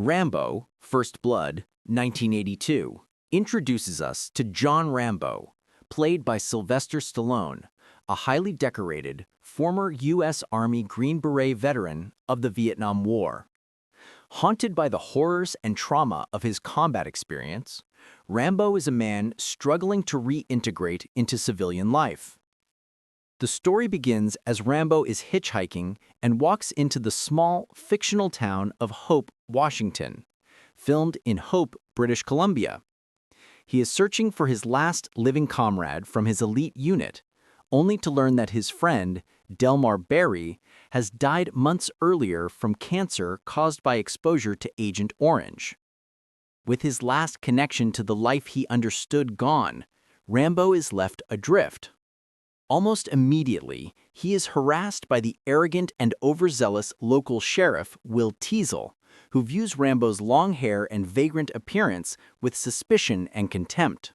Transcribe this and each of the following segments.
Rambo, First Blood, 1982, introduces us to John Rambo, played by Sylvester Stallone, a highly decorated, former U.S. Army Green Beret veteran of the Vietnam War. Haunted by the horrors and trauma of his combat experience, Rambo is a man struggling to reintegrate into civilian life. The story begins as Rambo is hitchhiking and walks into the small, fictional town of Hope, Washington, filmed in Hope, British Columbia. He is searching for his last living comrade from his elite unit, only to learn that his friend, Delmar Berry, has died months earlier from cancer caused by exposure to Agent Orange. With his last connection to the life he understood gone, Rambo is left adrift. Almost immediately, he is harassed by the arrogant and overzealous local sheriff, Will Teasle, who views Rambo's long hair and vagrant appearance with suspicion and contempt.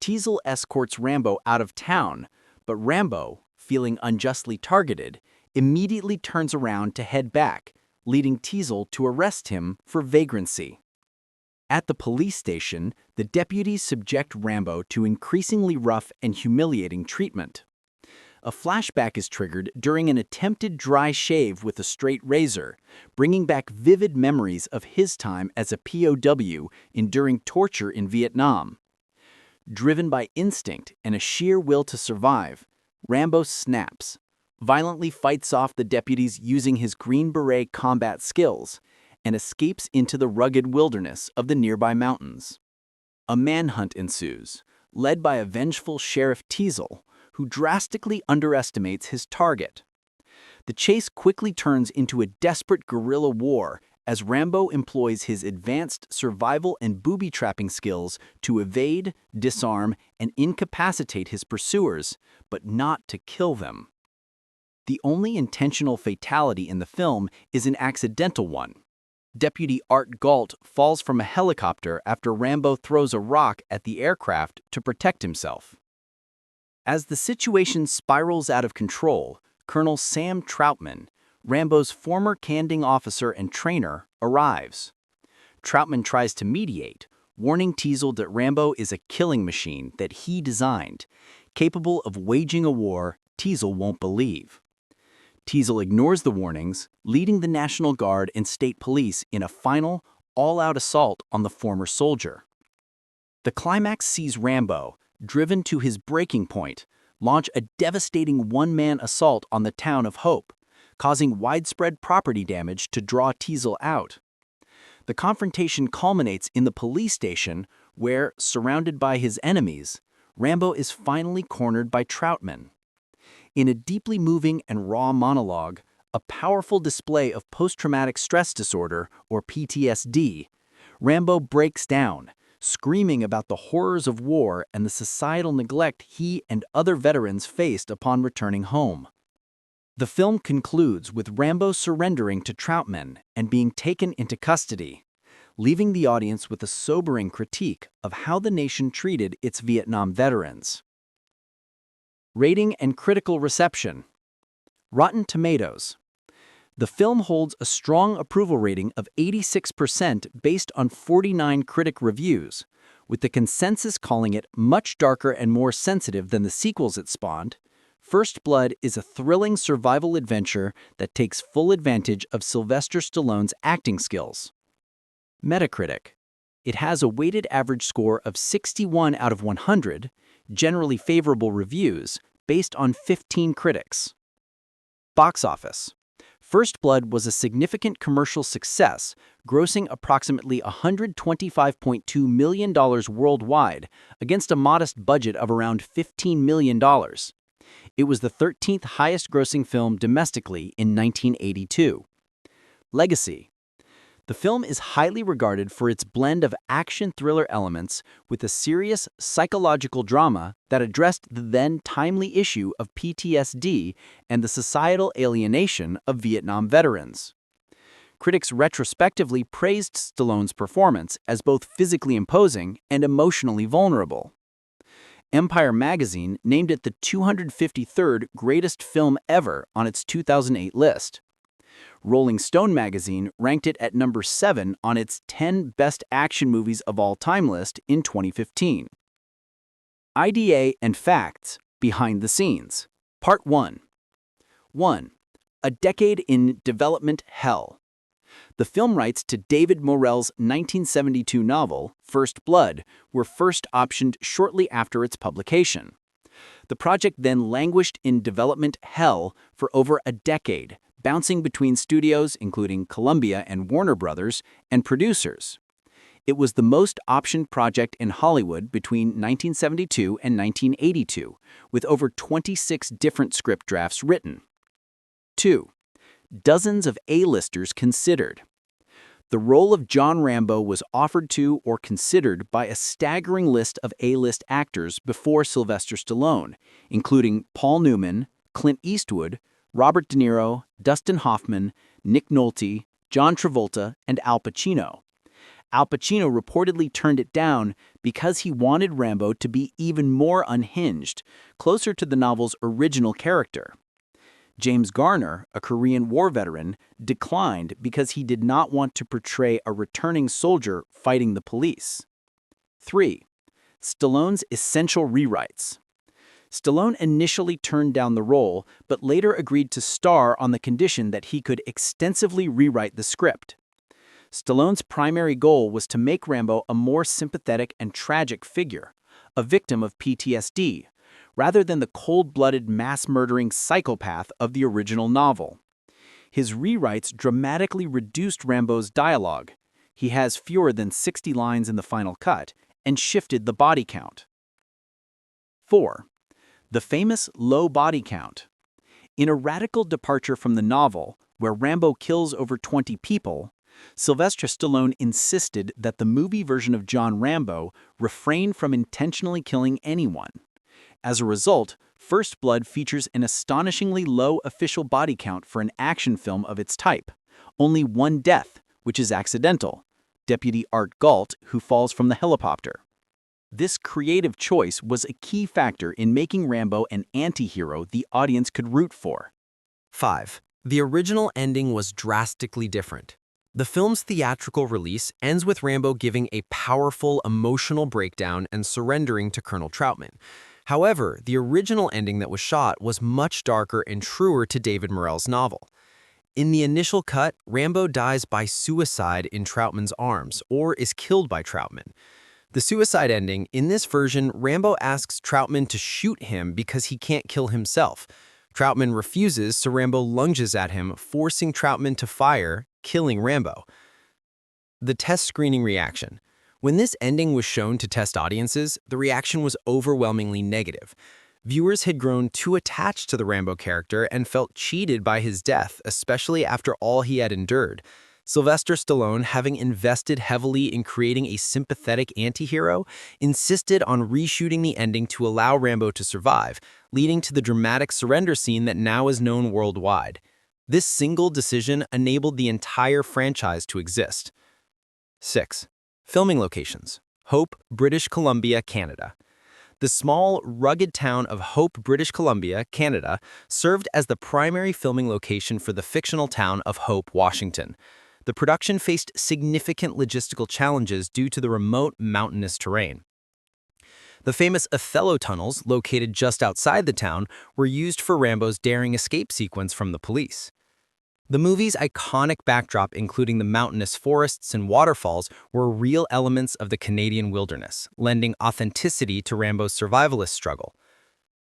Teasle escorts Rambo out of town, but Rambo, feeling unjustly targeted, immediately turns around to head back, leading Teasle to arrest him for vagrancy. At the police station, the deputies subject Rambo to increasingly rough and humiliating treatment. A flashback is triggered during an attempted dry shave with a straight razor, bringing back vivid memories of his time as a POW enduring torture in Vietnam. Driven by instinct and a sheer will to survive, Rambo snaps, violently fights off the deputies using his Green Beret combat skills, and escapes into the rugged wilderness of the nearby mountains. A manhunt ensues, led by a vengeful Sheriff Teasle, who drastically underestimates his target. The chase quickly turns into a desperate guerrilla war as Rambo employs his advanced survival and booby-trapping skills to evade, disarm, and incapacitate his pursuers, but not to kill them. The only intentional fatality in the film is an accidental one. Deputy Art Galt falls from a helicopter after Rambo throws a rock at the aircraft to protect himself. As the situation spirals out of control, Colonel Sam Troutman, Rambo's former commanding officer and trainer, arrives. Troutman tries to mediate, warning Teasle that Rambo is a killing machine that he designed, capable of waging a war Teasle won't believe. Teasle ignores the warnings, leading the National Guard and state police in a final, all-out assault on the former soldier. The climax sees Rambo, driven to his breaking point, launch a devastating one-man assault on the town of Hope, causing widespread property damage to draw Teasle out. The confrontation culminates in the police station where, surrounded by his enemies, Rambo is finally cornered by Troutman. In a deeply moving and raw monologue, a powerful display of post-traumatic stress disorder, or PTSD, Rambo breaks down, screaming about the horrors of war and the societal neglect he and other veterans faced upon returning home. The film concludes with Rambo surrendering to Troutman and being taken into custody, leaving the audience with a sobering critique of how the nation treated its Vietnam veterans. Rating and critical reception. Rotten Tomatoes. The film holds a strong approval rating of 86% based on 49 critic reviews, with the consensus calling it much darker and more sensitive than the sequels it spawned. First Blood is a thrilling survival adventure that takes full advantage of Sylvester Stallone's acting skills. Metacritic. It has a weighted average score of 61 out of 100, generally favorable reviews, based on 15 critics. Box office. First Blood was a significant commercial success, grossing approximately $125.2 million worldwide against a modest budget of around $15 million. It was the 13th highest-grossing film domestically in 1982. Legacy. The film is highly regarded for its blend of action thriller elements with a serious psychological drama that addressed the then timely issue of PTSD and the societal alienation of Vietnam veterans. Critics retrospectively praised Stallone's performance as both physically imposing and emotionally vulnerable. Empire magazine named it the 253rd greatest film ever on its 2008 list. Rolling Stone magazine ranked it at number 7 on its 10 best action movies of all time list in 2015. IDA and facts behind the scenes. Part 1. 1. A decade in development hell. The film rights to David Morrell's 1972 novel, First Blood, were first optioned shortly after its publication. The project then languished in development hell for over a decade, bouncing between studios including Columbia and Warner Brothers and producers. It was the most optioned project in Hollywood between 1972 and 1982, with over 26 different script drafts written. 2. Dozens of A-listers considered. The role of John Rambo was offered to or considered by a staggering list of A-list actors before Sylvester Stallone, including Paul Newman, Clint Eastwood, Robert De Niro, Dustin Hoffman, Nick Nolte, John Travolta, and Al Pacino. Al Pacino reportedly turned it down because he wanted Rambo to be even more unhinged, closer to the novel's original character. James Garner, a Korean War veteran, declined because he did not want to portray a returning soldier fighting the police. 3. Stallone's essential rewrites. Stallone initially turned down the role, but later agreed to star on the condition that he could extensively rewrite the script. Stallone's primary goal was to make Rambo a more sympathetic and tragic figure, a victim of PTSD, rather than the cold-blooded mass-murdering psychopath of the original novel. His rewrites dramatically reduced Rambo's dialogue. He has fewer than 60 lines in the final cut, and shifted the body count. 4. The famous low body count. In a radical departure from the novel, where Rambo kills over 20 people, Sylvester Stallone insisted that the movie version of John Rambo refrained from intentionally killing anyone. As a result, First Blood features an astonishingly low official body count for an action film of its type. Only one death, which is accidental: Deputy Art Galt, who falls from the helicopter. This creative choice was a key factor in making Rambo an anti-hero the audience could root for. 5. The original ending was drastically different. The film's theatrical release ends with Rambo giving a powerful emotional breakdown and surrendering to Colonel Troutman. However, the original ending that was shot was much darker and truer to David Morrell's novel. In the initial cut, Rambo dies by suicide in Troutman's arms, or is killed by Troutman. The suicide ending, in this version, Rambo asks Troutman to shoot him because he can't kill himself. Troutman refuses, so Rambo lunges at him, forcing Troutman to fire, killing Rambo. The test screening reaction. When this ending was shown to test audiences, the reaction was overwhelmingly negative. Viewers had grown too attached to the Rambo character and felt cheated by his death, especially after all he had endured. Sylvester Stallone, having invested heavily in creating a sympathetic anti-hero, insisted on reshooting the ending to allow Rambo to survive, leading to the dramatic surrender scene that now is known worldwide. This single decision enabled the entire franchise to exist. 6. Filming locations. Hope, British Columbia, Canada. The small, rugged town of Hope, British Columbia, Canada, served as the primary filming location for the fictional town of Hope, Washington. The production faced significant logistical challenges due to the remote, mountainous terrain. The famous Othello tunnels, located just outside the town, were used for Rambo's daring escape sequence from the police. The movie's iconic backdrop, including the mountainous forests and waterfalls, were real elements of the Canadian wilderness, lending authenticity to Rambo's survivalist struggle.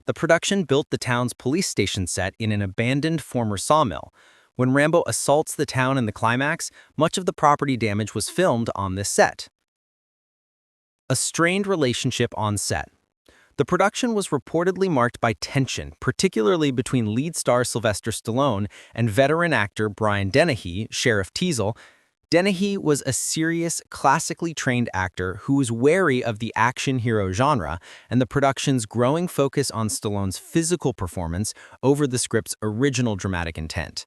The production built the town's police station set in an abandoned former sawmill. When Rambo assaults the town in the climax, much of the property damage was filmed on this set. A strained relationship on set. The production was reportedly marked by tension, particularly between lead star Sylvester Stallone and veteran actor Brian Dennehy, Sheriff Teasle. Dennehy was a serious, classically trained actor who was wary of the action hero genre and the production's growing focus on Stallone's physical performance over the script's original dramatic intent.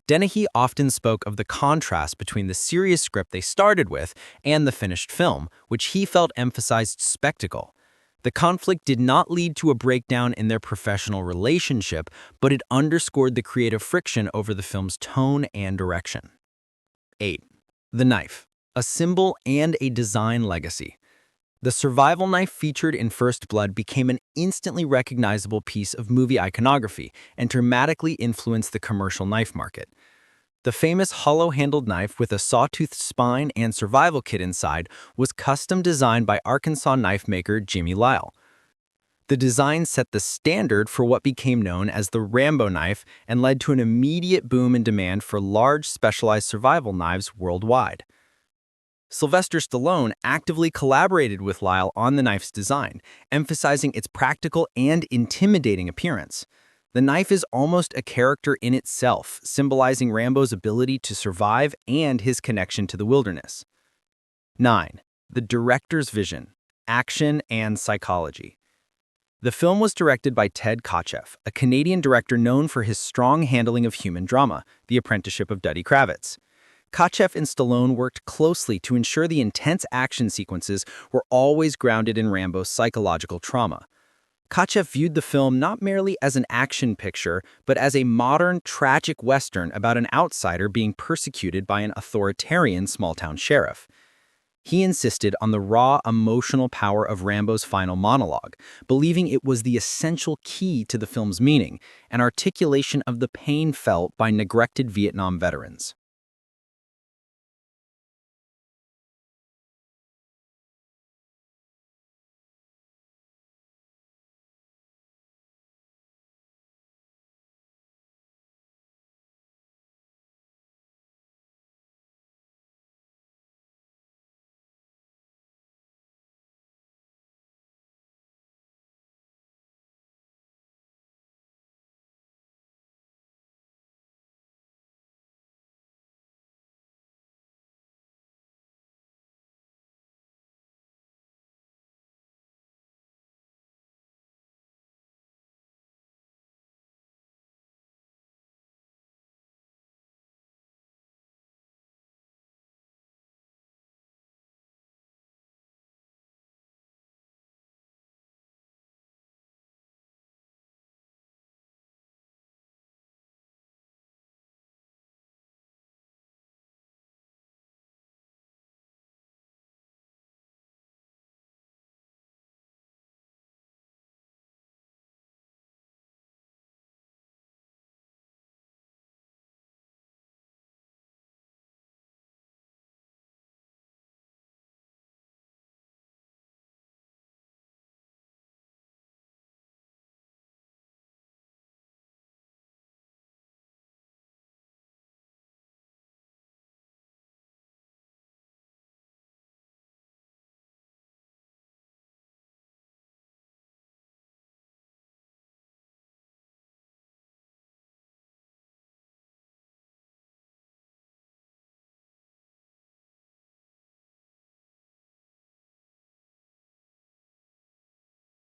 Dennehy often spoke of the contrast between the serious script they started with and the finished film, which he felt emphasized spectacle. The conflict did not lead to a breakdown in their professional relationship, but it underscored the creative friction over the film's tone and direction. 8. The knife, a symbol and a design legacy. The survival knife featured in First Blood became an instantly recognizable piece of movie iconography and dramatically influenced the commercial knife market. The famous hollow-handled knife with a sawtooth spine and survival kit inside was custom designed by Arkansas knife maker Jimmy Lyle. The design set the standard for what became known as the Rambo knife and led to an immediate boom in demand for large, specialized survival knives worldwide. Sylvester Stallone actively collaborated with Lyle on the knife's design, emphasizing its practical and intimidating appearance. The knife is almost a character in itself, symbolizing Rambo's ability to survive and his connection to the wilderness. 9. The director's vision, action, and psychology. The film was directed by Ted Kotcheff, a Canadian director known for his strong handling of human drama, The Apprenticeship of Duddy Kravitz. Kotcheff and Stallone worked closely to ensure the intense action sequences were always grounded in Rambo's psychological trauma. Kotcheff viewed the film not merely as an action picture, but as a modern, tragic western about an outsider being persecuted by an authoritarian small-town sheriff. He insisted on the raw, emotional power of Rambo's final monologue, believing it was the essential key to the film's meaning, an articulation of the pain felt by neglected Vietnam veterans.